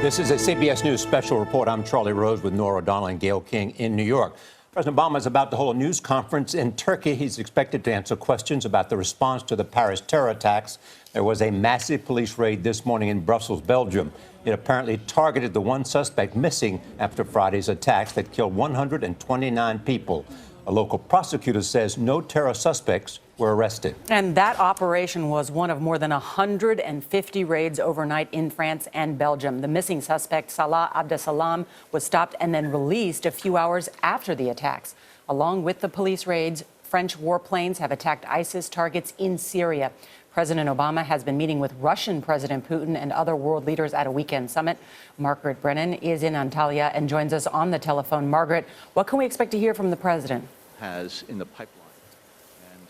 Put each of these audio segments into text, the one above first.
This is a CBS News Special Report. I'm Charlie Rose with Norah and Gayle King in New York. President Obama is about to hold a news conference in Turkey. He's expected to answer questions about the response to the Paris terror attacks. There was a massive police raid this morning in Brussels, Belgium. It apparently targeted the one suspect missing after Friday's attacks that killed 129 people. A local prosecutor says no terror suspects were arrested. And that operation was one of more than 150 raids overnight in France and Belgium. The missing suspect, Salah Abdeslam, was stopped and then released a few hours after the attacks. Along with the police raids, French warplanes have attacked ISIS targets in Syria. President Obama has been meeting with Russian President Putin and other world leaders at a weekend summit. Margaret Brennan is in Antalya and joins us on the telephone. Margaret, what can we expect to hear from the president? Has in the pipeline and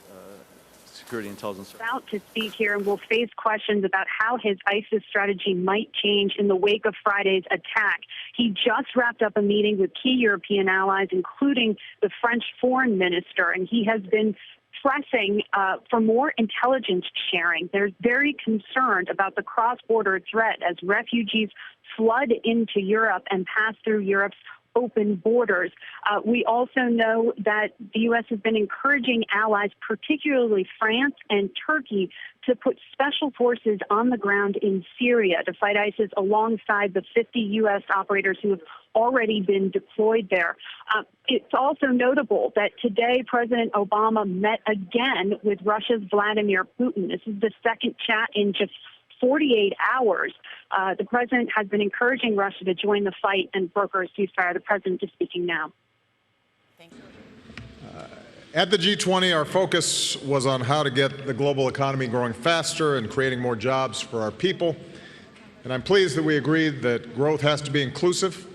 security intelligence. About to speak here and will face questions about how his ISIS strategy might change in the wake of Friday's attack. He just wrapped up a meeting with key European allies, including the French foreign minister, and he has been pressing for more intelligence sharing. They're very concerned about the cross-border threat as refugees flood into Europe and pass through Europe's open borders. We also know that the U.S. has been encouraging allies, particularly France and Turkey, to put special forces on the ground in Syria to fight ISIS alongside the 50 U.S. operators who have already been deployed there. It's also notable that today President Obama met again with Russia's Vladimir Putin. This is the second chat in just 48 hours. The president has been encouraging Russia to join the fight and broker a ceasefire. The president is speaking now. Thank you. At the G20, our focus was on how to get the global economy growing faster and creating more jobs for our people. And I'm pleased that we agreed that growth has to be inclusive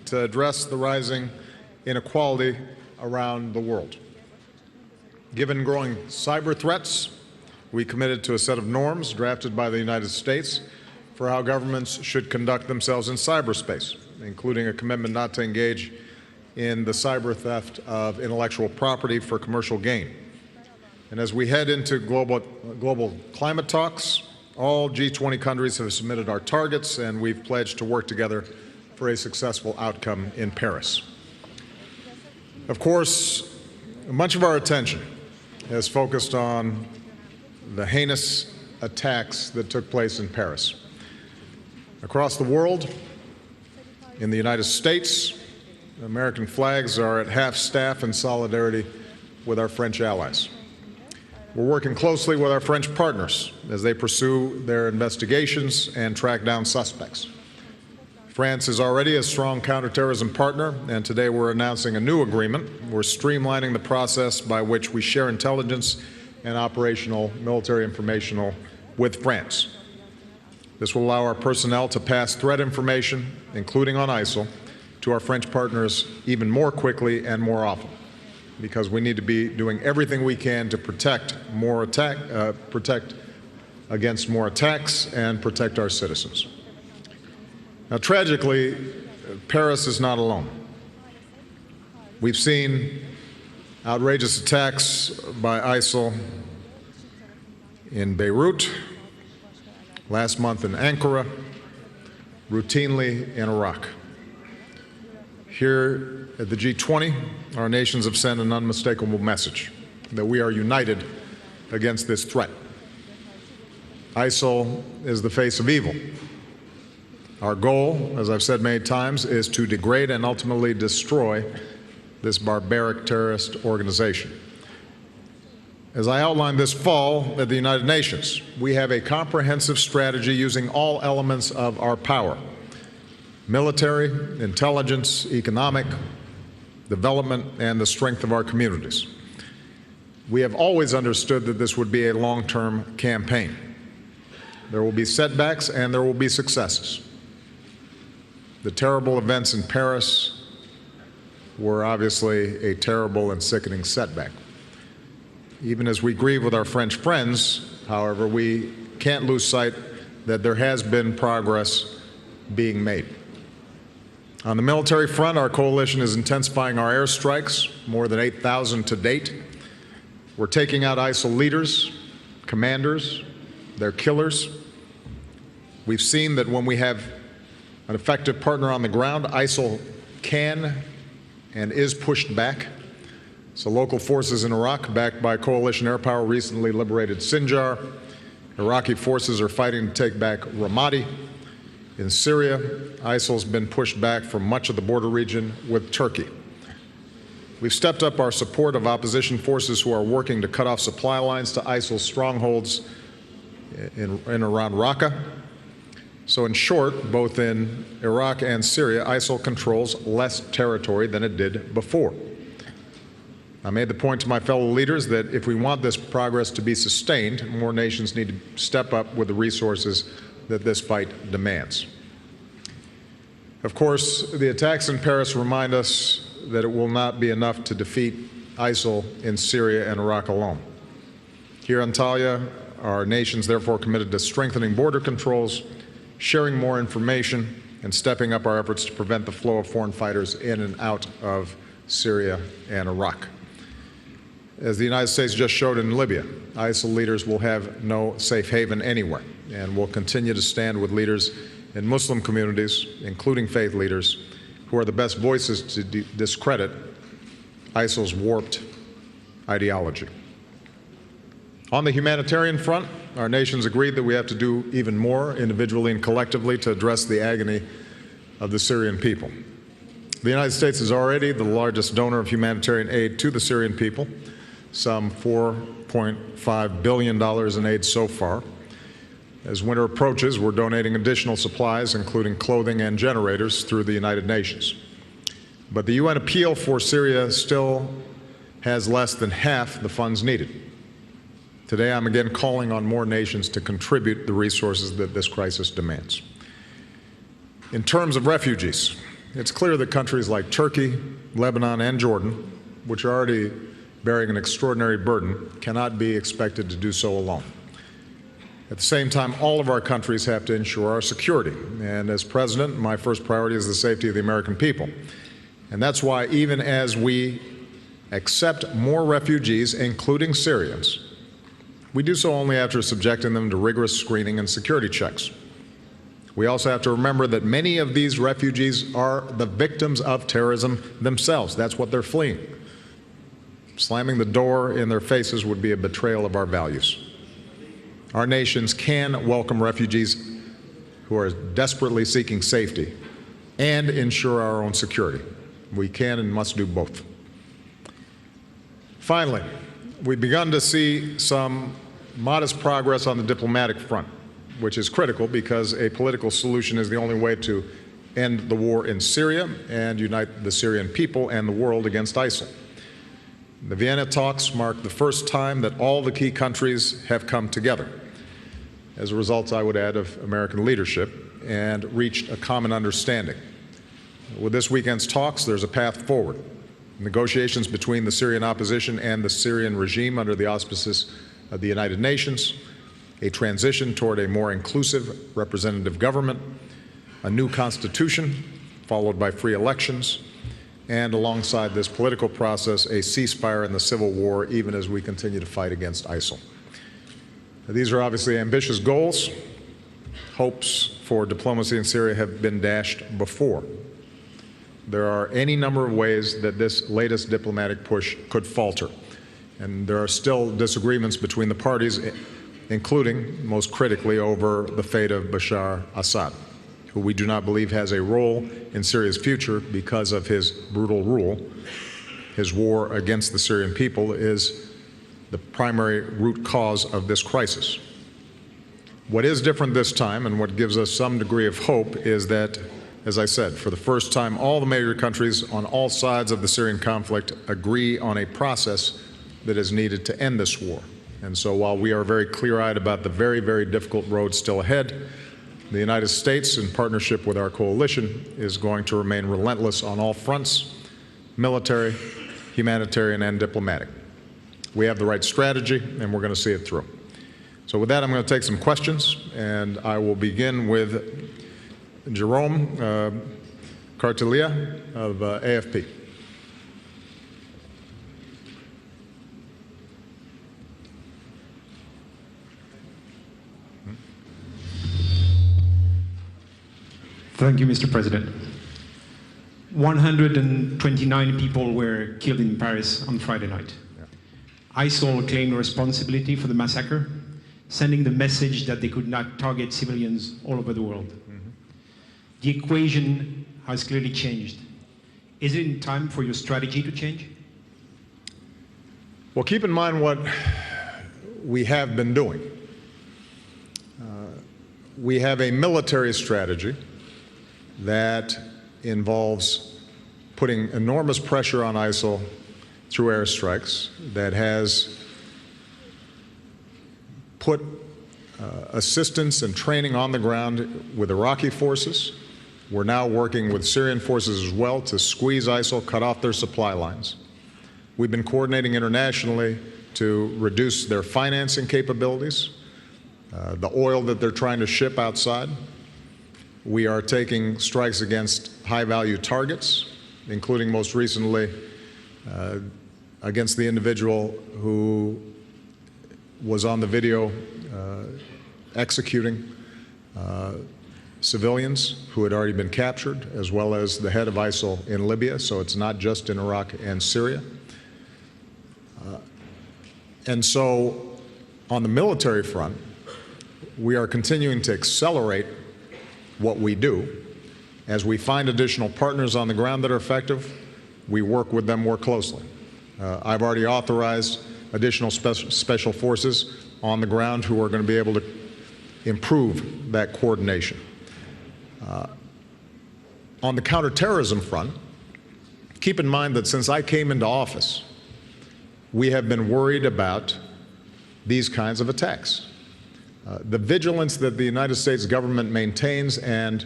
to address the rising inequality around the world. Given growing cyber threats, we committed to a set of norms drafted by the United States for how governments should conduct themselves in cyberspace, including a commitment not to engage in the cyber theft of intellectual property for commercial gain. And as we head into global climate talks, all G20 countries have submitted our targets, and we've pledged to work together for a successful outcome in Paris. Of course, much of our attention has focused on the heinous attacks that took place in Paris. Across the world, in the United States, American flags are at half-staff in solidarity with our French allies. We're working closely with our French partners as they pursue their investigations and track down suspects. France is already a strong counterterrorism partner, and today we're announcing a new agreement. We're streamlining the process by which we share intelligence and operational military information with France. This will allow our personnel to pass threat information, including on ISIL, to our French partners even more quickly and more often, because we need to be doing everything we can to protect against more attacks and protect our citizens. Now, tragically, Paris is not alone. We've seen outrageous attacks by ISIL in Beirut, last month in Ankara, routinely in Iraq. Here at the G20, our nations have sent an unmistakable message that we are united against this threat. ISIL is the face of evil. Our goal, as I've said many times, is to degrade and ultimately destroy this barbaric terrorist organization. As I outlined this fall at the United Nations, we have a comprehensive strategy using all elements of our power: military, intelligence, economic, development, and the strength of our communities. We have always understood that this would be a long-term campaign. There will be setbacks and there will be successes. The terrible events in Paris were obviously a terrible and sickening setback. Even as we grieve with our French friends, however, we can't lose sight that there has been progress being made. On the military front, our coalition is intensifying our airstrikes, more than 8,000 to date. We're taking out ISIL leaders, commanders, their killers. We've seen that when we have an effective partner on the ground, ISIL can and is pushed back. So local forces in Iraq, backed by coalition air power, recently liberated Sinjar. Iraqi forces are fighting to take back Ramadi. In Syria, ISIL's been pushed back from much of the border region with Turkey. We've stepped up our support of opposition forces who are working to cut off supply lines to ISIL's strongholds in around Raqqa. So in short, both in Iraq and Syria, ISIL controls less territory than it did before. I made the point to my fellow leaders that if we want this progress to be sustained, more nations need to step up with the resources that this fight demands. Of course, the attacks in Paris remind us that it will not be enough to defeat ISIL in Syria and Iraq alone. Here in Antalya, our nations therefore committed to strengthening border controls, sharing more information, and stepping up our efforts to prevent the flow of foreign fighters in and out of Syria and Iraq. As the United States just showed in Libya, ISIL leaders will have no safe haven anywhere, and will continue to stand with leaders in Muslim communities, including faith leaders, who are the best voices to discredit ISIL's warped ideology. On the humanitarian front, our nations agreed that we have to do even more individually and collectively to address the agony of the Syrian people. The United States is already the largest donor of humanitarian aid to the Syrian people, some $4.5 billion in aid so far. As winter approaches, we're donating additional supplies, including clothing and generators, through the United Nations. But the UN appeal for Syria still has less than half the funds needed. Today, I'm again calling on more nations to contribute the resources that this crisis demands. In terms of refugees, it's clear that countries like Turkey, Lebanon, and Jordan, which are already bearing an extraordinary burden, cannot be expected to do so alone. At the same time, all of our countries have to ensure our security. And as president, my first priority is the safety of the American people. And that's why even as we accept more refugees, including Syrians, we do so only after subjecting them to rigorous screening and security checks. We also have to remember that many of these refugees are the victims of terrorism themselves. That's what they're fleeing. Slamming the door in their faces would be a betrayal of our values. Our nations can welcome refugees who are desperately seeking safety and ensure our own security. We can and must do both. Finally, we've begun to see some modest progress on the diplomatic front, which is critical because a political solution is the only way to end the war in Syria and unite the Syrian people and the world against ISIL. The Vienna talks mark the first time that all the key countries have come together, as a result, I would add, of American leadership, and reached a common understanding. With this weekend's talks, there's a path forward. Negotiations between the Syrian opposition and the Syrian regime under the auspices of the United Nations, a transition toward a more inclusive representative government, a new constitution, followed by free elections, and alongside this political process, a ceasefire in the civil war, even as we continue to fight against ISIL. These are obviously ambitious goals. Hopes for diplomacy in Syria have been dashed before. There are any number of ways that this latest diplomatic push could falter, and there are still disagreements between the parties, including, most critically, over the fate of Bashar Assad, who we do not believe has a role in Syria's future because of his brutal rule. His war against the Syrian people is the primary root cause of this crisis. What is different this time, and what gives us some degree of hope, is that, as I said, for the first time, all the major countries on all sides of the Syrian conflict agree on a process that is needed to end this war. And so while we are very clear-eyed about the very, very difficult road still ahead, the United States, in partnership with our coalition, is going to remain relentless on all fronts: military, humanitarian, and diplomatic. We have the right strategy, and we're going to see it through. So with that, I'm going to take some questions, and I will begin with Jerome Cartelia of AFP. Thank you, Mr. President. 129 people were killed in Paris on Friday night. ISIL claimed responsibility for the massacre, sending the message that they could not target civilians all over the world. The equation has clearly changed. Is it in time for your strategy to change? Well, keep in mind what we have been doing. We have a military strategy that involves putting enormous pressure on ISIL through airstrikes, that has put assistance and training on the ground with Iraqi forces. We're now working with Syrian forces as well to squeeze ISIL, cut off their supply lines. We've been coordinating internationally to reduce their financing capabilities, the oil that they're trying to ship outside. We are taking strikes against high-value targets, including most recently against the individual who was on the video executing civilians who had already been captured, as well as the head of ISIL in Libya, so it's not just in Iraq and Syria. And so on the military front, we are continuing to accelerate what we do. As we find additional partners on the ground that are effective, we work with them more closely. I've already authorized additional special forces on the ground who are going to be able to improve that coordination. On the counterterrorism front, keep in mind that since I came into office, we have been worried about these kinds of attacks. The vigilance that the United States government maintains and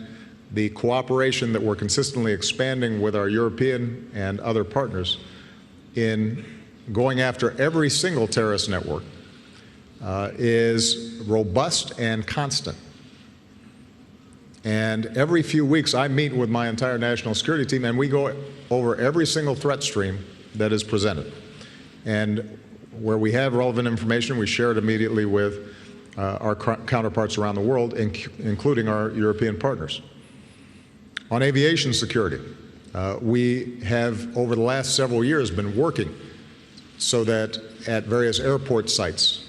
the cooperation that we're consistently expanding with our European and other partners in going after every single terrorist network is robust and constant. And every few weeks I meet with my entire national security team and we go over every single threat stream that is presented. And where we have relevant information, we share it immediately with our counterparts around the world, including our European partners. On aviation security, we have, over the last several years, been working so that at various airport sites,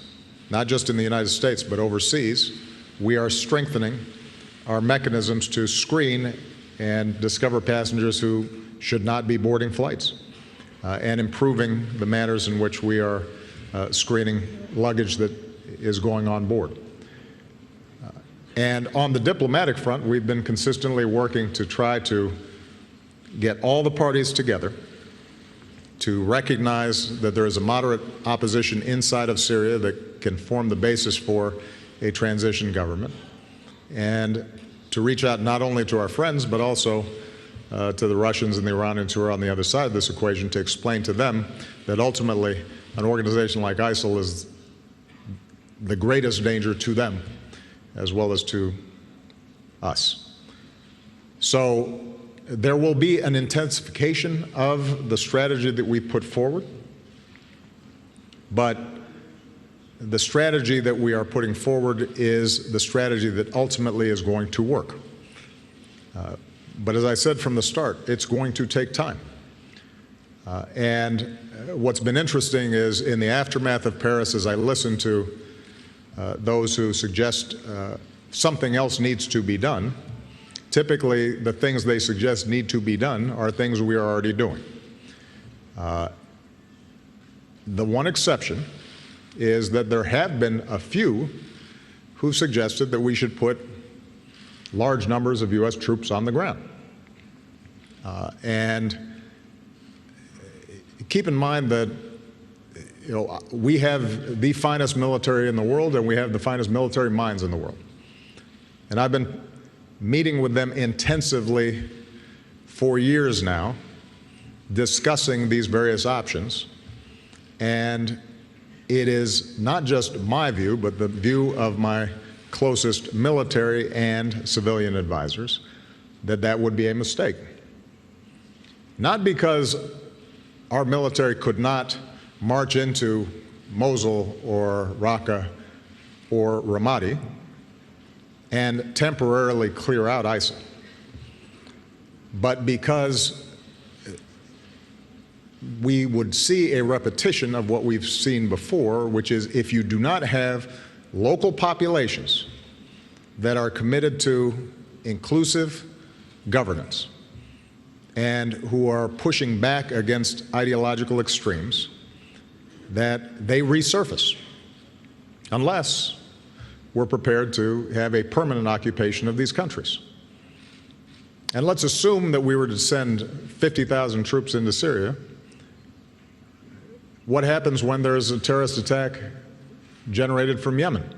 not just in the United States, but overseas, we are strengthening our mechanisms to screen and discover passengers who should not be boarding flights, and improving the manners in which we are screening luggage that is going on board. And on the diplomatic front, we've been consistently working to try to get all the parties together to recognize that there is a moderate opposition inside of Syria that can form the basis for a transition government, and to reach out not only to our friends, but also to the Russians and the Iranians who are on the other side of this equation, to explain to them that ultimately an organization like ISIL is the greatest danger to them as well as to us. So there will be an intensification of the strategy that we put forward, but the strategy that we are putting forward is the strategy that ultimately is going to work. But as I said from the start, it's going to take time. And what's been interesting is in the aftermath of Paris, as I listen to those who suggest something else needs to be done, typically the things they suggest need to be done are things we are already doing. The one exception is that there have been a few who suggested that we should put large numbers of U.S. troops on the ground. And keep in mind that we have the finest military in the world, and we have the finest military minds in the world. And I've been meeting with them intensively for years now, discussing these various options. And it is not just my view, but the view of my closest military and civilian advisors, that that would be a mistake. Not because our military could not march into Mosul or Raqqa or Ramadi and temporarily clear out ISIL. but because we would see a repetition of what we've seen before, which is if you do not have local populations that are committed to inclusive governance and who are pushing back against ideological extremes, that they resurface unless we're prepared to have a permanent occupation of these countries. And let's assume that we were to send 50,000 troops into Syria. What happens when there's a terrorist attack generated from Yemen?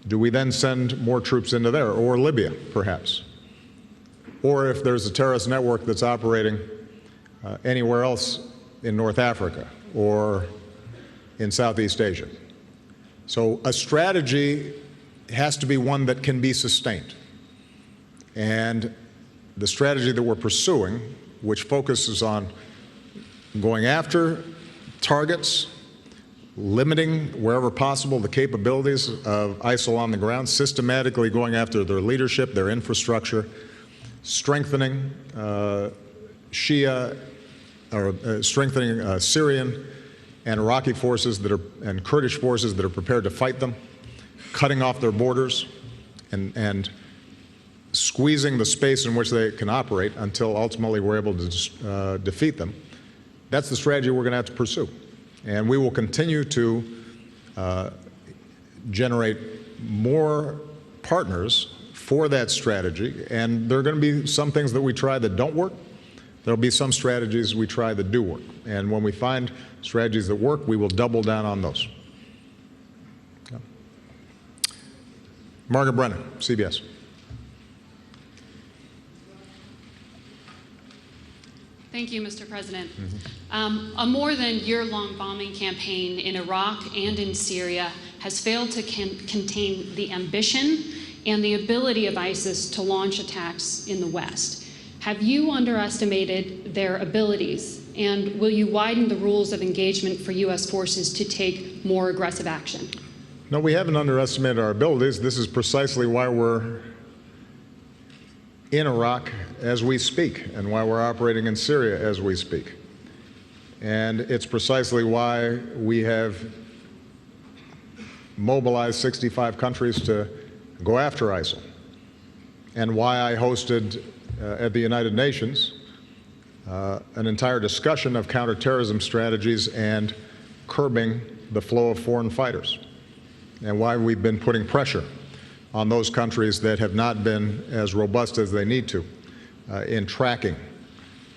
Do we then send more troops into there, or Libya, perhaps? Or if there's a terrorist network that's operating anywhere else in North Africa or in Southeast Asia. So a strategy has to be one that can be sustained. And the strategy that we're pursuing, which focuses on going after targets, limiting wherever possible the capabilities of ISIL on the ground, systematically going after their leadership, their infrastructure, strengthening strengthening Syrian and Iraqi forces and Kurdish forces that are prepared to fight them, cutting off their borders, and squeezing the space in which they can operate until ultimately we're able to defeat them. That's the strategy we're going to have to pursue. And we will continue to generate more partners for that strategy. And there are going to be some things that we try that don't work. There will be some strategies we try that do work. And when we find strategies that work, we will double down on those. Yeah. Margaret Brennan, CBS. Thank you, Mr. President. A more than year-long bombing campaign in Iraq and in Syria has failed to contain the ambition and the ability of ISIS to launch attacks in the West. Have you underestimated their abilities, and will you widen the rules of engagement for U.S. forces to take more aggressive action? No, we haven't underestimated our abilities. This is precisely why we're in Iraq as we speak and why we're operating in Syria as we speak. And it's precisely why we have mobilized 65 countries to go after ISIL, and why I hosted at the United Nations an entire discussion of counterterrorism strategies and curbing the flow of foreign fighters, and why we've been putting pressure on those countries that have not been as robust as they need to in tracking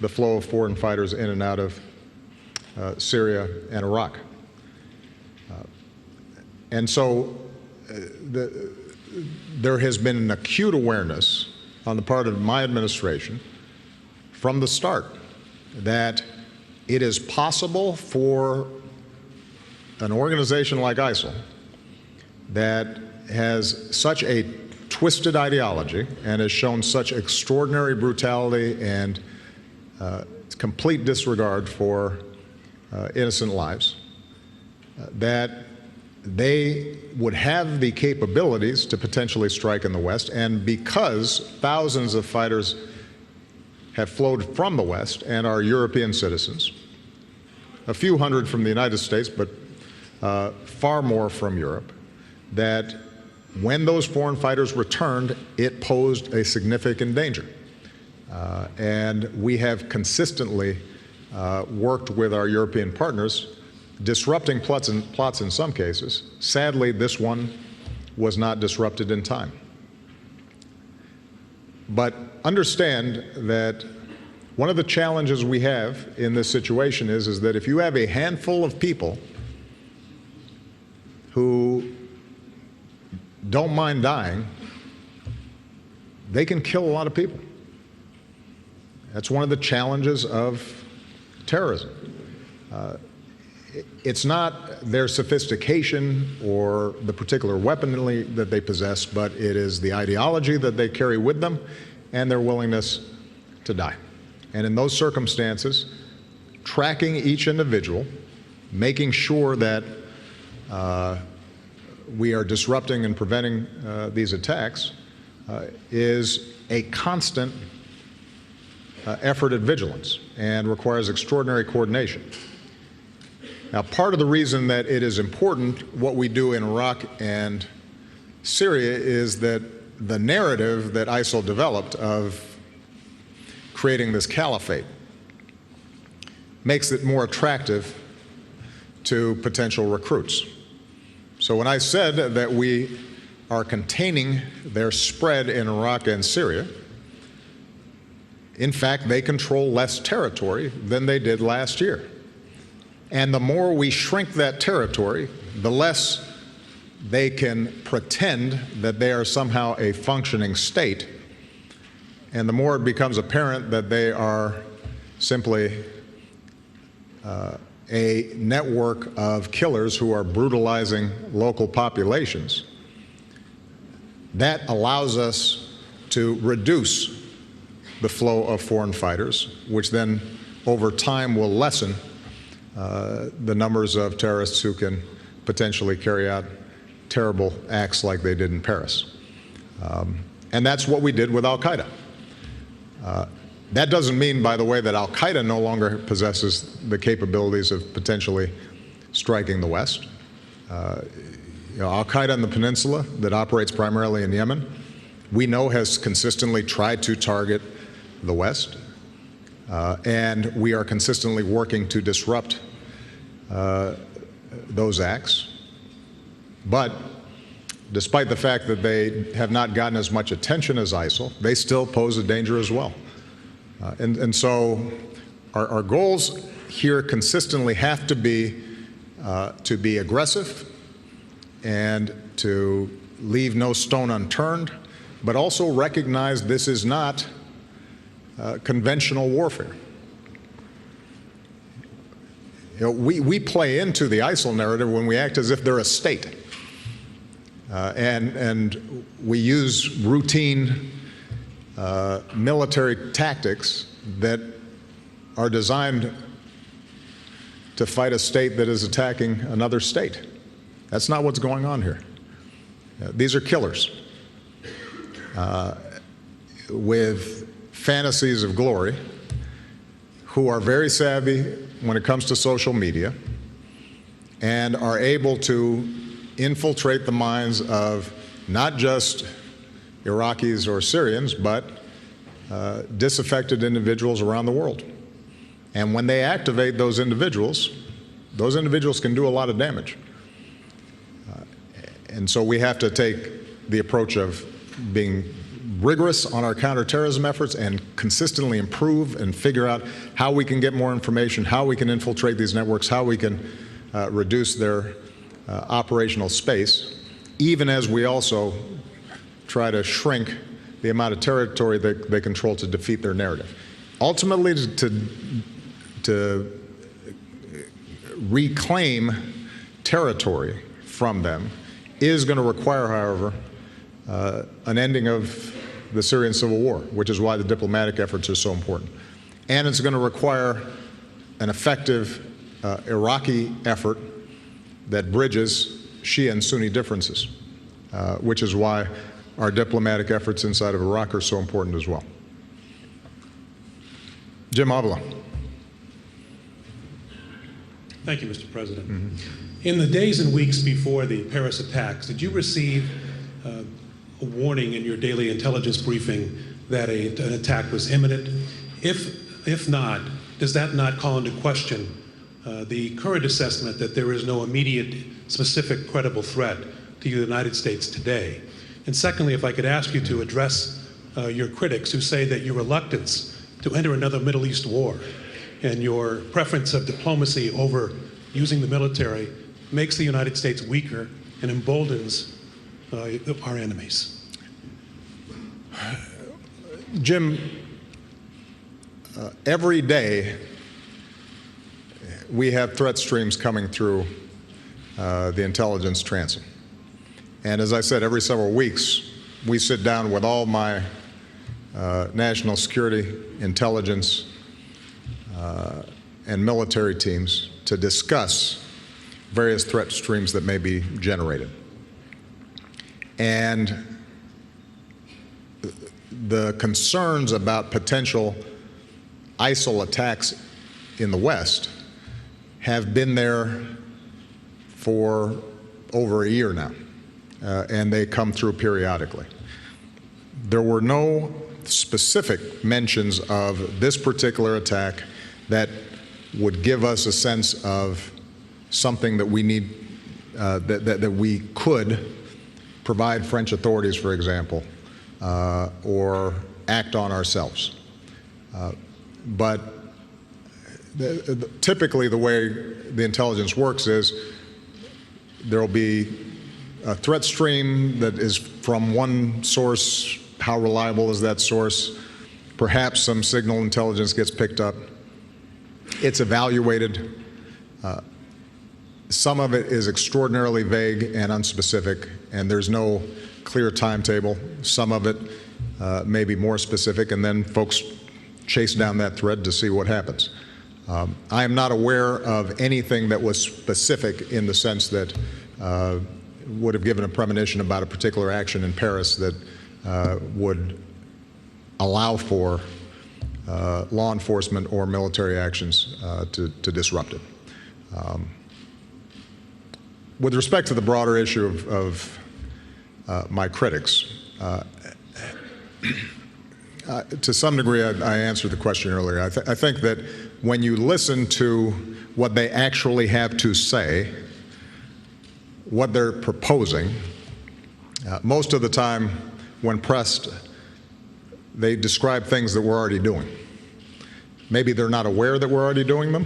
the flow of foreign fighters in and out of Syria and Iraq. And so there has been an acute awareness on the part of my administration from the start that it is possible for an organization like ISIL that has such a twisted ideology and has shown such extraordinary brutality and complete disregard for innocent lives, that they would have the capabilities to potentially strike in the West. And because thousands of fighters have flowed from the West and are European citizens, a few hundred from the United States, but far more from Europe, that when those foreign fighters returned, it posed a significant danger. And we have consistently worked with our European partners, disrupting plots in some cases. Sadly, this one was not disrupted in time. But understand that one of the challenges we have in this situation is that if you have a handful of people who don't mind dying, they can kill a lot of people. That's one of the challenges of terrorism. It's not their sophistication or the particular weaponry that they possess, but it is the ideology that they carry with them and their willingness to die. And in those circumstances, tracking each individual, making sure that we are disrupting and preventing these attacks is a constant effort at vigilance and requires extraordinary coordination. Now, part of the reason that it is important what we do in Iraq and Syria is that the narrative that ISIL developed of creating this caliphate makes it more attractive to potential recruits. So when I said that we are containing their spread in Iraq and Syria, in fact, they control less territory than they did last year. And the more we shrink that territory, the less they can pretend that they are somehow a functioning state, and the more it becomes apparent that they are simply a network of killers who are brutalizing local populations. That allows us to reduce the flow of foreign fighters, which then over time will lessen the numbers of terrorists who can potentially carry out terrible acts like they did in Paris. And that's what we did with Al-Qaeda. That doesn't mean, by the way, that Al-Qaeda no longer possesses the capabilities of potentially striking the West. Al-Qaeda in the peninsula, that operates primarily in Yemen, we know has consistently tried to target the West, and we are consistently working to disrupt those acts. But despite the fact that they have not gotten as much attention as ISIL, they still pose a danger as well. And so our goals here consistently have to be aggressive and to leave no stone unturned, but also recognize this is not conventional warfare. We play into the ISIL narrative when we act as if they're a state. And we use routine military tactics that are designed to fight a state that is attacking another state. That's not what's going on here. These are killers with fantasies of glory who are very savvy when it comes to social media and are able to infiltrate the minds of not just Iraqis or Syrians, but disaffected individuals around the world. And when they activate those individuals can do a lot of damage. And so we have to take the approach of being rigorous on our counterterrorism efforts and consistently improve and figure out how we can get more information, how we can infiltrate these networks, how we can reduce their operational space, even as we also try to shrink the amount of territory that they control to defeat their narrative. Ultimately, to reclaim territory from them is going to require, however, an ending of the Syrian civil war, which is why the diplomatic efforts are so important. And it's going to require an effective Iraqi effort that bridges Shia and Sunni differences, which is why our diplomatic efforts inside of Iraq are so important as well. Jim Avila. Thank you, Mr. President. In the days and weeks before the Paris attacks, did you receive a warning in your daily intelligence briefing that an attack was imminent? If not, does that not call into question the current assessment that there is no immediate, specific, credible threat to the United States today? And secondly, if I could ask you to address your critics who say that your reluctance to enter another Middle East war and your preference of diplomacy over using the military makes the United States weaker and emboldens our enemies. Jim, every day we have threat streams coming through the intelligence transom. And as I said, every several weeks we sit down with all my national security, intelligence, and military teams to discuss various threat streams that may be generated. And the concerns about potential ISIL attacks in the West have been there for over a year now, and they come through periodically. There were no specific mentions of this particular attack that would give us a sense of something that we need, that we could provide French authorities, for example, or act on ourselves. But typically the way the intelligence works is there will be a threat stream that is from one source. How reliable is that source? Perhaps some signal intelligence gets picked up. It's evaluated. Some of it is extraordinarily vague and unspecific, and there's no clear timetable. Some of it may be more specific, and then folks chase down that thread to see what happens. I am not aware of anything that was specific in the sense that would have given a premonition about a particular action in Paris that would allow for law enforcement or military actions to disrupt it. With respect to the broader issue of my critics, to some degree I answered the question earlier. I think that when you listen to what they actually have to say, what they're proposing, most of the time when pressed, they describe things that we're already doing. Maybe they're not aware that we're already doing them.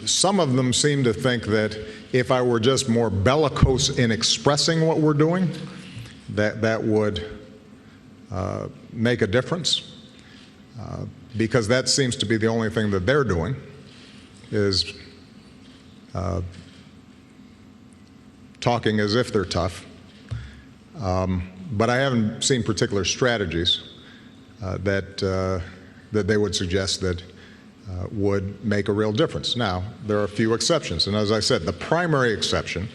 Some of them seem to think that if I were just more bellicose in expressing what we're doing, that would make a difference, because that seems to be the only thing that they're doing is talking as if they're tough. But I haven't seen particular strategies that they would suggest that would make a real difference. Now, there are a few exceptions, and as I said, the primary exception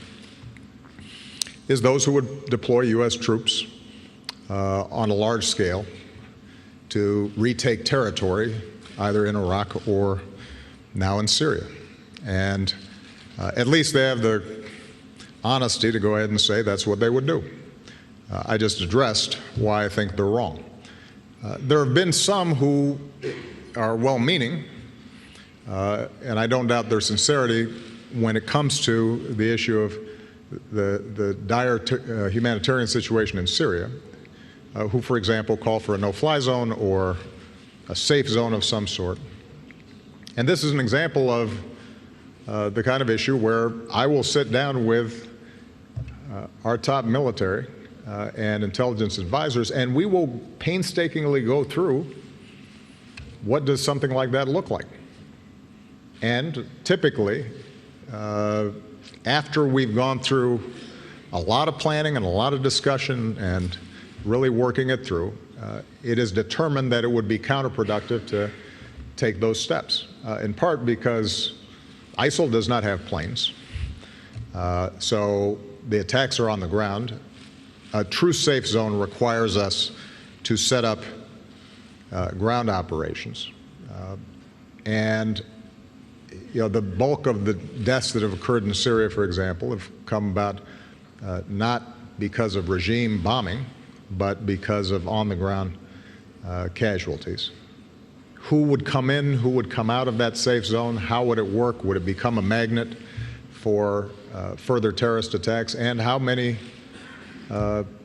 is those who would deploy U.S. troops on a large scale to retake territory, either in Iraq or now in Syria. And at least they have the honesty to go ahead and say that's what they would do. I just addressed why I think they're wrong. There have been some who are well-meaning, and I don't doubt their sincerity when it comes to the issue of the dire humanitarian situation in Syria, who, for example, call for a no-fly zone or a safe zone of some sort. And this is an example of the kind of issue where I will sit down with our top military and intelligence advisors, and we will painstakingly go through what does something like that look like. And typically, after we've gone through a lot of planning and a lot of discussion and really working it through, it is determined that it would be counterproductive to take those steps, in part because ISIL does not have planes. So the attacks are on the ground. A true safe zone requires us to set up ground operations. And the bulk of the deaths that have occurred in Syria, for example, have come about not because of regime bombing, but because of on-the-ground casualties. Who would come in? Who would come out of that safe zone? How would it work? Would it become a magnet for further terrorist attacks? And how many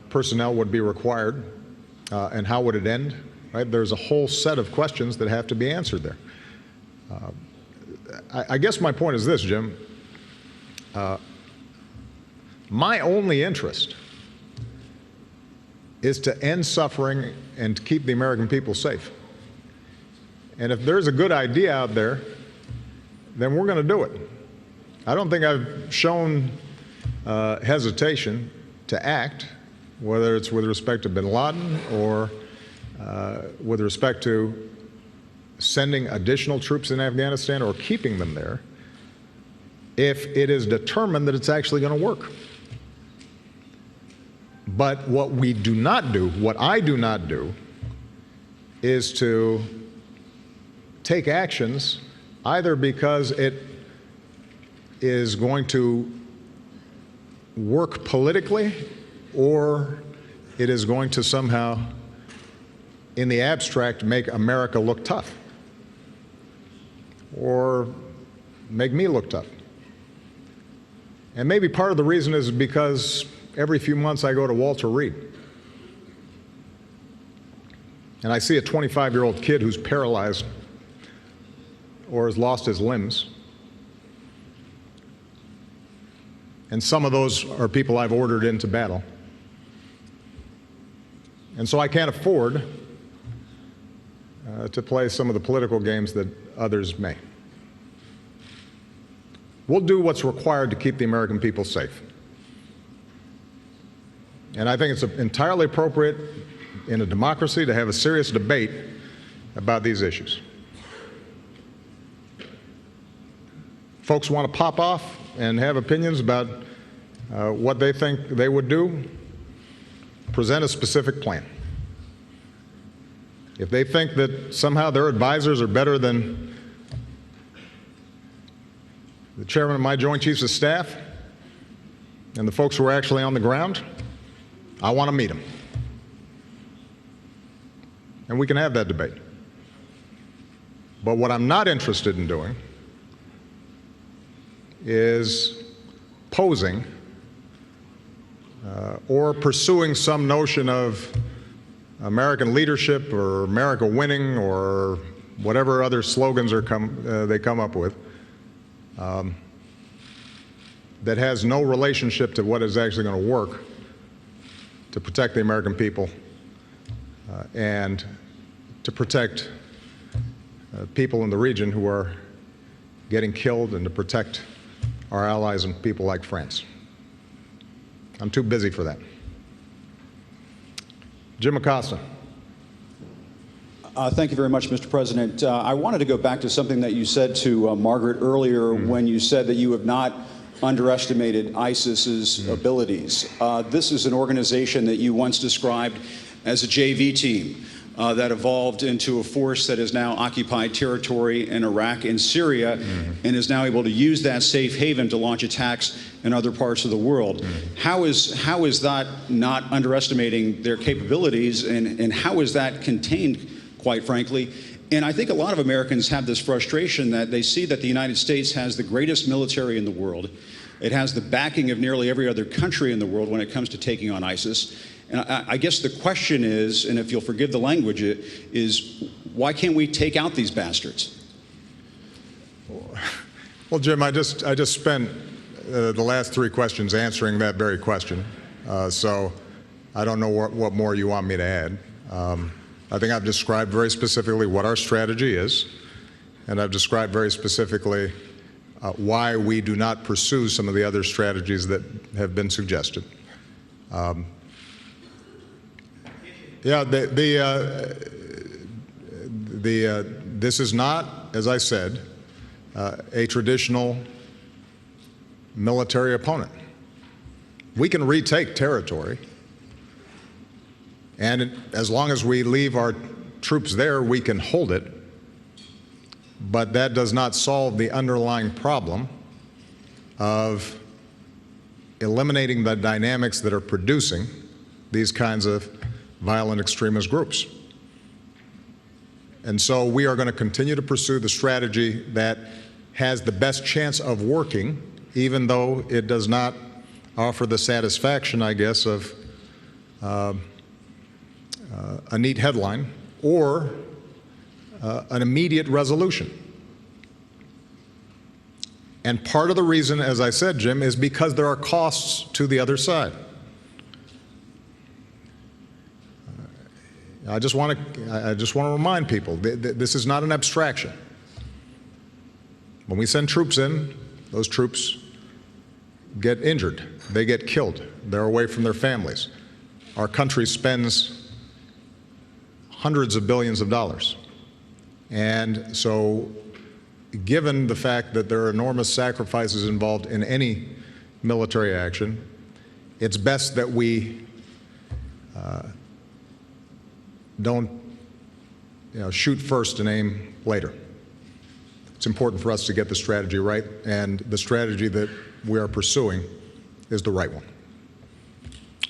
personnel would be required? And how would it end? Right? There's a whole set of questions that have to be answered there. I guess my point is this, Jim. My only interest is to end suffering and to keep the American people safe. And if there's a good idea out there, then we're going to do it. I don't think I've shown hesitation to act, whether it's with respect to bin Laden or with respect to sending additional troops in Afghanistan or keeping them there, if it is determined that it's actually going to work. But what we do not do, what I do not do, is to take actions either because it is going to work politically or it is going to somehow, in the abstract, make America look tough or make me look tough. And maybe part of the reason is because every few months I go to Walter Reed and I see a 25-year-old kid who's paralyzed or has lost his limbs. And some of those are people I've ordered into battle. And so I can't afford to play some of the political games that others may. We'll do what's required to keep the American people safe. And I think it's entirely appropriate in a democracy to have a serious debate about these issues. Folks want to pop off and have opinions about what they think they would do, present a specific plan. If they think that somehow their advisors are better than the chairman of my Joint Chiefs of Staff and the folks who are actually on the ground, I want to meet them. And we can have that debate. But what I'm not interested in doing is posing or pursuing some notion of American leadership or America winning or whatever other slogans they come up with that has no relationship to what is actually going to work to protect the American people and to protect people in the region who are getting killed and to protect our allies and people like France. I'm too busy for that. Jim Acosta. Thank you very much, Mr. President. I wanted to go back to something that you said to Margaret earlier when you said that you have not underestimated ISIS's abilities. This is an organization that you once described as a JV team that evolved into a force that has now occupied territory in Iraq and Syria and is now able to use that safe haven to launch attacks in other parts of the world. How is that not underestimating their capabilities, and how is that contained, quite frankly? And I think a lot of Americans have this frustration that they see that the United States has the greatest military in the world. It has the backing of nearly every other country in the world when it comes to taking on ISIS. And I guess the question is, and if you'll forgive the language, is why can't we take out these bastards? Well, Jim, I just spent the last three questions answering that very question. So I don't know what more you want me to add. I think I've described very specifically what our strategy is, and I've described very specifically why we do not pursue some of the other strategies that have been suggested. This is not, as I said, a traditional military opponent. We can retake territory, and as long as we leave our troops there, we can hold it, but that does not solve the underlying problem of eliminating the dynamics that are producing these kinds of violent extremist groups. And so we are going to continue to pursue the strategy that has the best chance of working, even though it does not offer the satisfaction, I guess, of a neat headline or an immediate resolution. And part of the reason, as I said, Jim, is because there are costs to the other side. I just want to remind people, this is not an abstraction. When we send troops in, those troops get injured. They get killed. They're away from their families. Our country spends hundreds of billions of dollars. And so, given the fact that there are enormous sacrifices involved in any military action, it's best that we don't shoot first and aim later. It's important for us to get the strategy right, and the strategy that we are pursuing is the right one.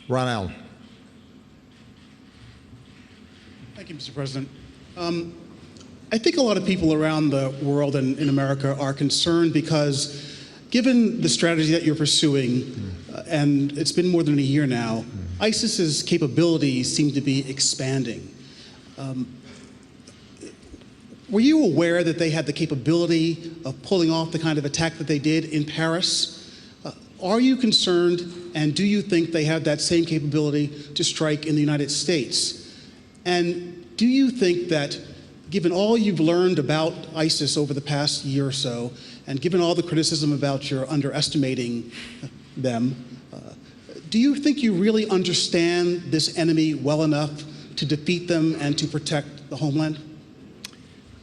Ron Allen. Thank you, Mr. President. I think a lot of people around the world and in America are concerned because given the strategy that you're pursuing, and it's been more than a year now, ISIS's capabilities seem to be expanding. Were you aware that they had the capability of pulling off the kind of attack that they did in Paris? Are you concerned, and do you think they have that same capability to strike in the United States? And do you think that, given all you've learned about ISIS over the past year or so, and given all the criticism about your underestimating them, do you think you really understand this enemy well enough to defeat them and to protect the homeland?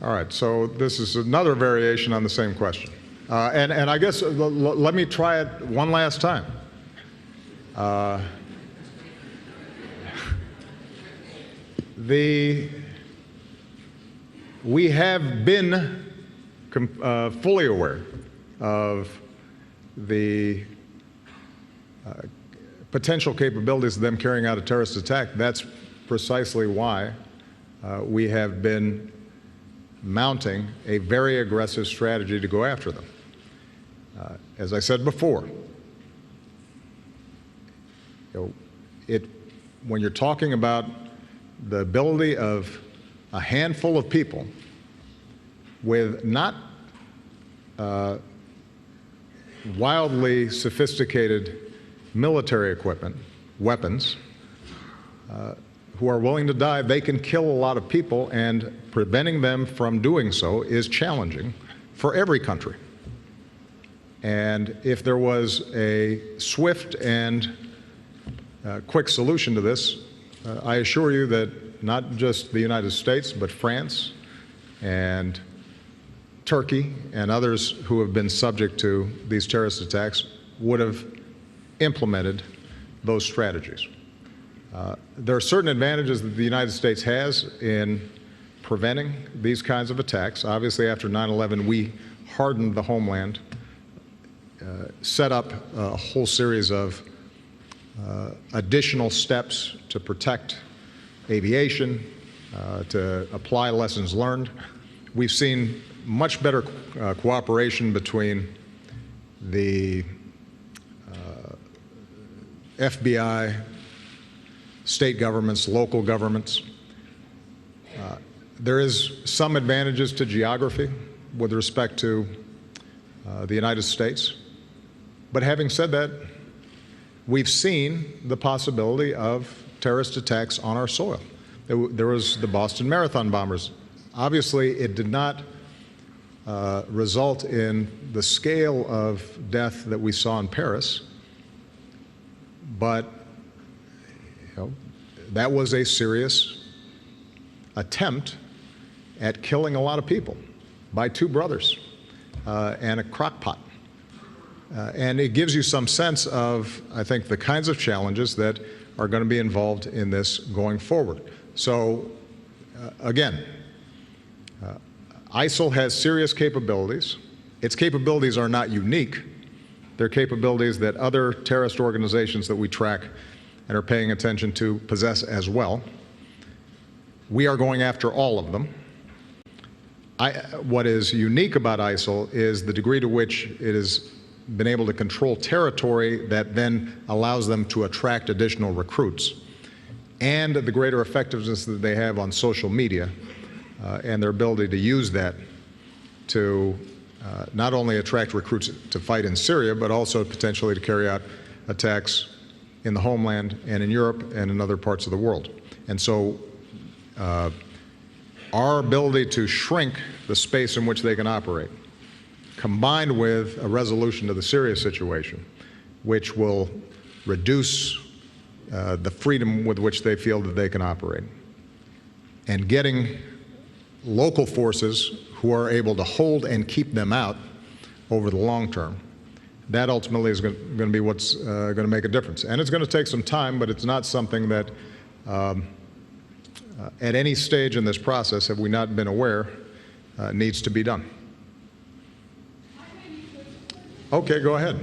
All right, so this is another variation on the same question. And I guess let me try it one last time. We have been fully aware of the potential capabilities of them carrying out a terrorist attack. That's precisely why we have been mounting a very aggressive strategy to go after them. As I said before, when you're talking about the ability of a handful of people with not wildly sophisticated military equipment, weapons, who are willing to die, they can kill a lot of people, and preventing them from doing so is challenging for every country. And if there was a swift and quick solution to this, I assure you that not just the United States, but France and Turkey and others who have been subject to these terrorist attacks would have implemented those strategies. There are certain advantages that the United States has in preventing these kinds of attacks. Obviously, after 9/11, we hardened the homeland, set up a whole series of additional steps to protect aviation, to apply lessons learned. We've seen much better cooperation between the FBI, state governments, local governments. There is some advantages to geography with respect to the United States. But having said that, we've seen the possibility of terrorist attacks on our soil. There was the Boston Marathon bombers. Obviously, it did not result in the scale of death that we saw in Paris, but that was a serious attempt at killing a lot of people by two brothers and a crock pot. And it gives you some sense of, I think, the kinds of challenges that are going to be involved in this going forward. So, again, ISIL has serious capabilities. Its capabilities are not unique. They're capabilities that other terrorist organizations that we track and are paying attention to possess as well. We are going after all of them. What is unique about ISIL is the degree to which it has been able to control territory that then allows them to attract additional recruits, and the greater effectiveness that they have on social media and their ability to use that to not only attract recruits to fight in Syria, but also potentially to carry out attacks in the homeland and in Europe and in other parts of the world. And so our ability to shrink the space in which they can operate, combined with a resolution to the Syria situation, which will reduce the freedom with which they feel that they can operate, and getting local forces who are able to hold and keep them out over the long term, that ultimately is going to be what's going to make a difference. And it's going to take some time, but it's not something that at any stage in this process have we not been aware needs to be done. Okay, go ahead.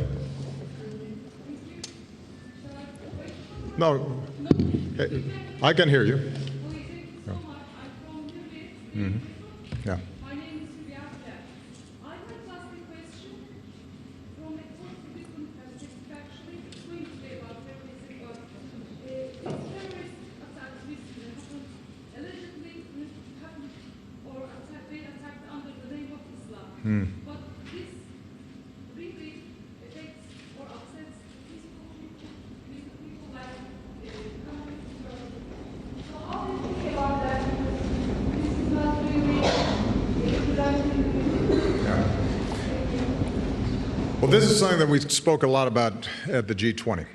No, I can hear you. Mm-hmm. Yeah. But this really affects or upsets people like so how do you think about that? This is not really Well, this is something that we spoke a lot about at the G20.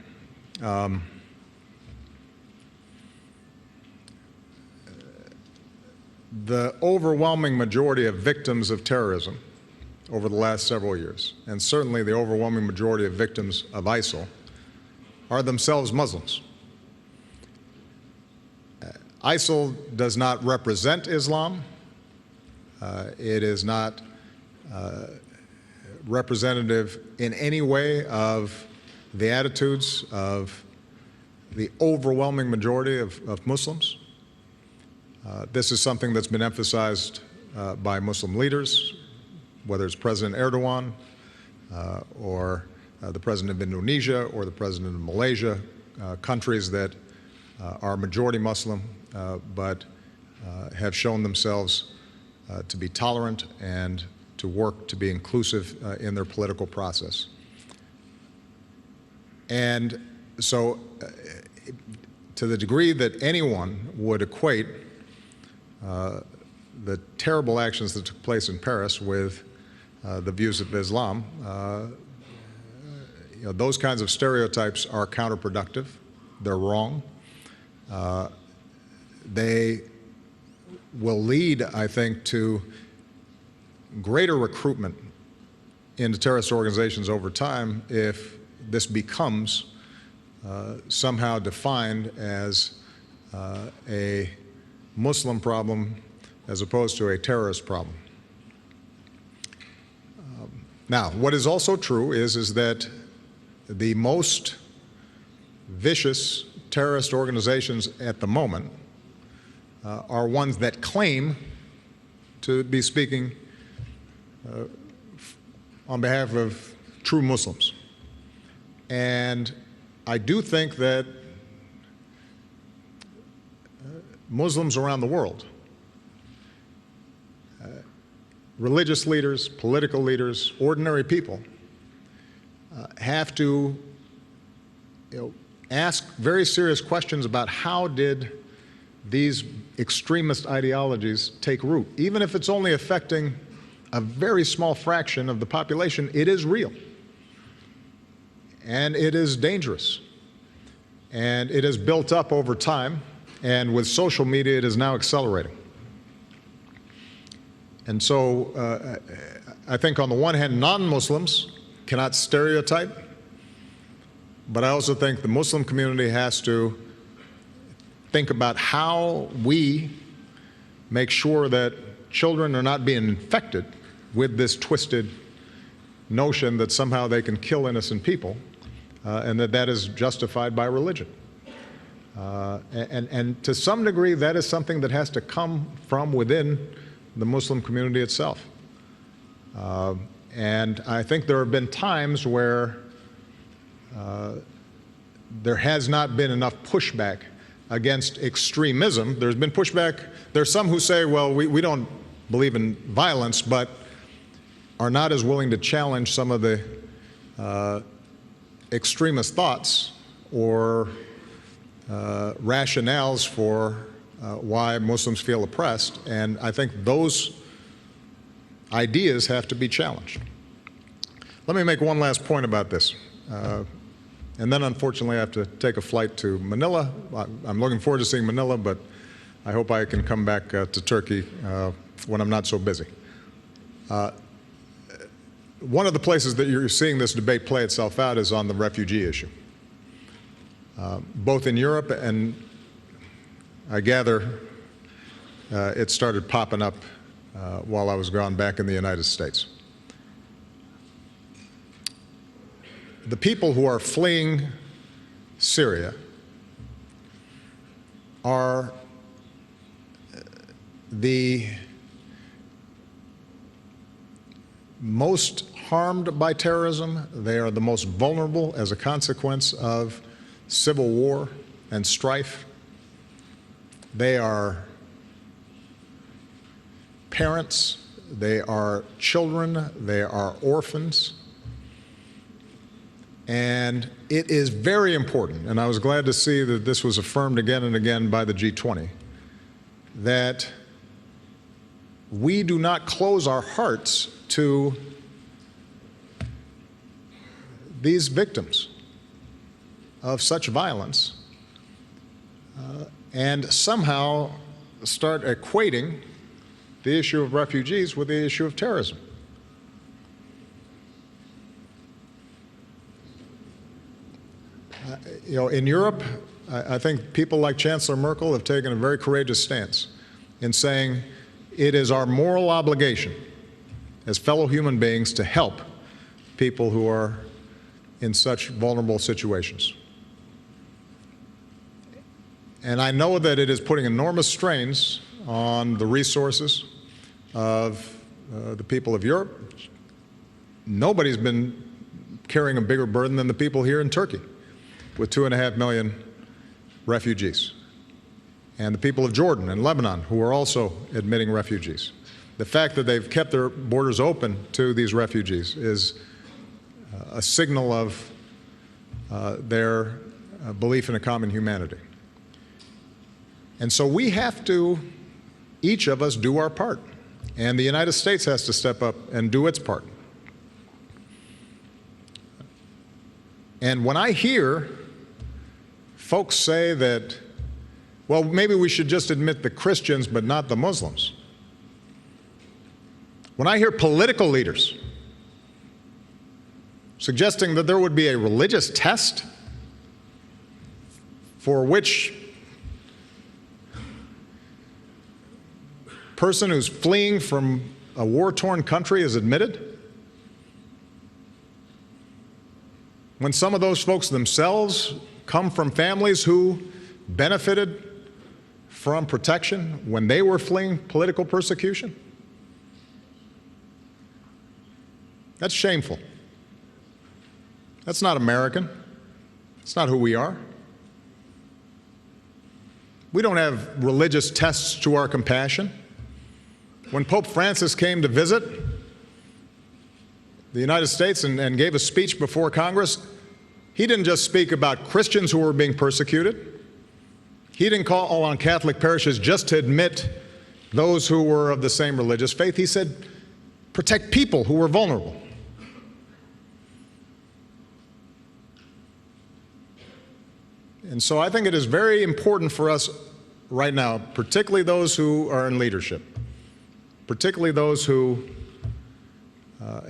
The overwhelming majority of victims of terrorism over the last several years, and certainly the overwhelming majority of victims of ISIL, are themselves Muslims. ISIL does not represent Islam. It is not representative in any way of the attitudes of the overwhelming majority of Muslims. This is something that's been emphasized by Muslim leaders, whether it's President Erdogan or the President of Indonesia or the President of Malaysia, countries that are majority Muslim but have shown themselves to be tolerant and to work to be inclusive in their political process. And so to the degree that anyone would equate the terrible actions that took place in Paris with the views of Islam, those kinds of stereotypes are counterproductive. They're wrong. They will lead, I think, to greater recruitment into terrorist organizations over time if this becomes somehow defined as a Muslim problem as opposed to a terrorist problem. Now, what is also true is that the most vicious terrorist organizations at the moment are ones that claim to be speaking on behalf of true Muslims. And I do think that Muslims around the world, religious leaders, political leaders, ordinary people, have to ask very serious questions about how did these extremist ideologies take root. Even if it's only affecting a very small fraction of the population, it is real. And it is dangerous. And it has built up over time, and with social media, it is now accelerating. And so I think on the one hand, non-Muslims cannot stereotype, but I also think the Muslim community has to think about how we make sure that children are not being infected with this twisted notion that somehow they can kill innocent people, and that is justified by religion. And to some degree, that is something that has to come from within the Muslim community itself. And I think there have been times where there has not been enough pushback against extremism. There's been pushback. There's some who say, well, we don't believe in violence, but are not as willing to challenge some of the extremist thoughts or rationales for why Muslims feel oppressed. And I think those ideas have to be challenged. Let me make one last point about this. And then, unfortunately, I have to take a flight to Manila. I'm looking forward to seeing Manila, but I hope I can come back to Turkey when I'm not so busy. One of the places that you're seeing this debate play itself out is on the refugee issue. Both in Europe and, I gather, it started popping up while I was gone back in the United States. The people who are fleeing Syria are the most harmed by terrorism. They are the most vulnerable as a consequence of civil war and strife. They are parents, they are children, they are orphans. And it is very important, and I was glad to see that this was affirmed again and again by the G-20, that we do not close our hearts to these victims of such violence and somehow start equating the issue of refugees with the issue of terrorism. You know, in Europe, I think people like Chancellor Merkel have taken a very courageous stance in saying it is our moral obligation as fellow human beings to help people who are in such vulnerable situations. And I know that it is putting enormous strains on the resources of the people of Europe. Nobody's been carrying a bigger burden than the people here in Turkey, with 2.5 million refugees, and the people of Jordan and Lebanon, who are also admitting refugees. The fact that they've kept their borders open to these refugees is a signal of their belief in a common humanity. And so we have to, each of us, do our part. And the United States has to step up and do its part. And when I hear folks say that, well, maybe we should just admit the Christians but not the Muslims. When I hear political leaders suggesting that there would be a religious test for which person who's fleeing from a war-torn country is admitted, when some of those folks themselves come from families who benefited from protection when they were fleeing political persecution, that's shameful. That's not American. It's not who we are. We don't have religious tests to our compassion. When Pope Francis came to visit the United States and gave a speech before Congress, he didn't just speak about Christians who were being persecuted. He didn't call on Catholic parishes just to admit those who were of the same religious faith. He said, protect people who were vulnerable. And so I think it is very important for us right now, particularly those who are in leadership, particularly those who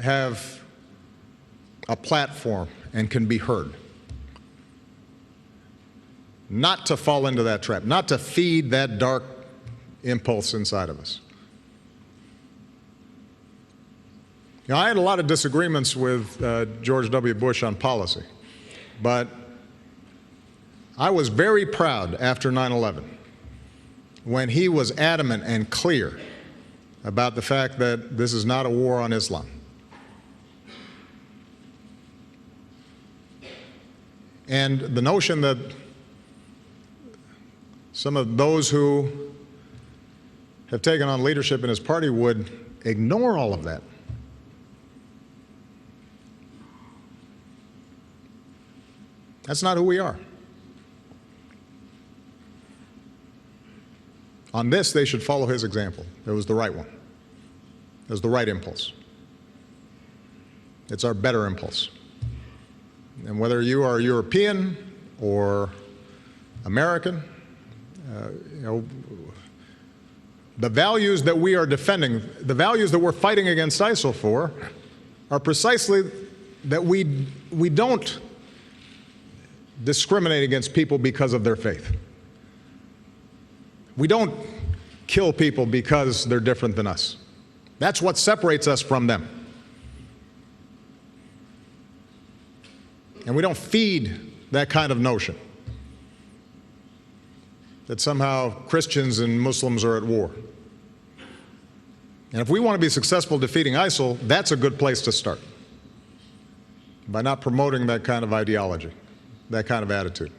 have a platform and can be heard, not to fall into that trap, not to feed that dark impulse inside of us. You know, I had a lot of disagreements with George W. Bush on policy, but I was very proud after 9/11 when he was adamant and clear about the fact that this is not a war on Islam. And the notion that some of those who have taken on leadership in his party would ignore all of that. That's not who we are. On this, they should follow his example. It was the right one. It was the right impulse. It's our better impulse. And whether you are European or American, you know, the values that we are defending, the values that we're fighting against ISIL for, are precisely that we don't discriminate against people because of their faith. We don't kill people because they're different than us. That's what separates us from them. And we don't feed that kind of notion that somehow Christians and Muslims are at war. And if we want to be successful defeating ISIL, that's a good place to start, by not promoting that kind of ideology, that kind of attitude.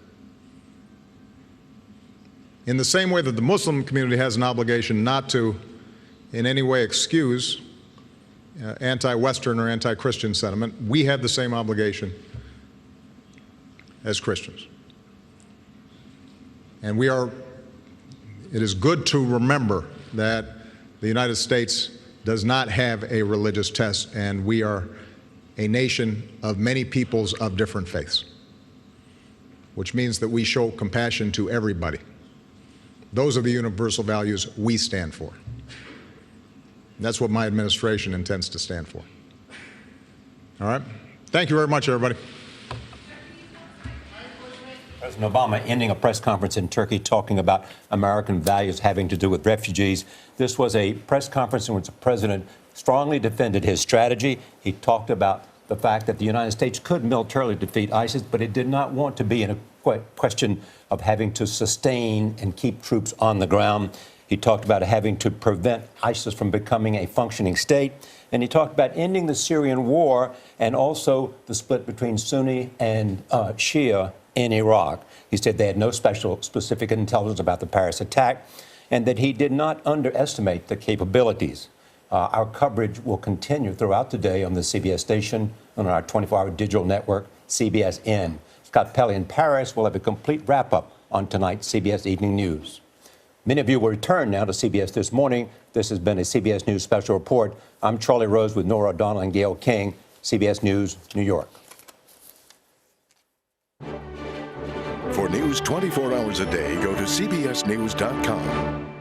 In the same way that the Muslim community has an obligation not to in any way excuse anti-Western or anti-Christian sentiment, we have the same obligation as Christians. And it is good to remember that the United States does not have a religious test, and we are a nation of many peoples of different faiths, which means that we show compassion to everybody. Those are the universal values we stand for. And that's what my administration intends to stand for. All right? Thank you very much, everybody. President Obama ending a press conference in Turkey talking about American values having to do with refugees. This was a press conference in which the president strongly defended his strategy. He talked about the fact that the United States could militarily defeat ISIS, but it did not want to be in a question of having to sustain and keep troops on the ground. He talked about having to prevent ISIS from becoming a functioning state. And he talked about ending the Syrian war and also the split between Sunni and Shia in Iraq. He said they had no specific intelligence about the Paris attack and that he did not underestimate the capabilities. Our coverage will continue throughout the day on the CBS station, on our 24-hour digital network, CBSN. Scott Pelley in Paris will have a complete wrap-up on tonight's CBS Evening News. Many of you will return now to CBS This Morning. This has been a CBS News Special Report. I'm Charlie Rose with Norah O'Donnell and Gayle King, CBS News, New York. For news 24 hours a day, go to CBSNews.com.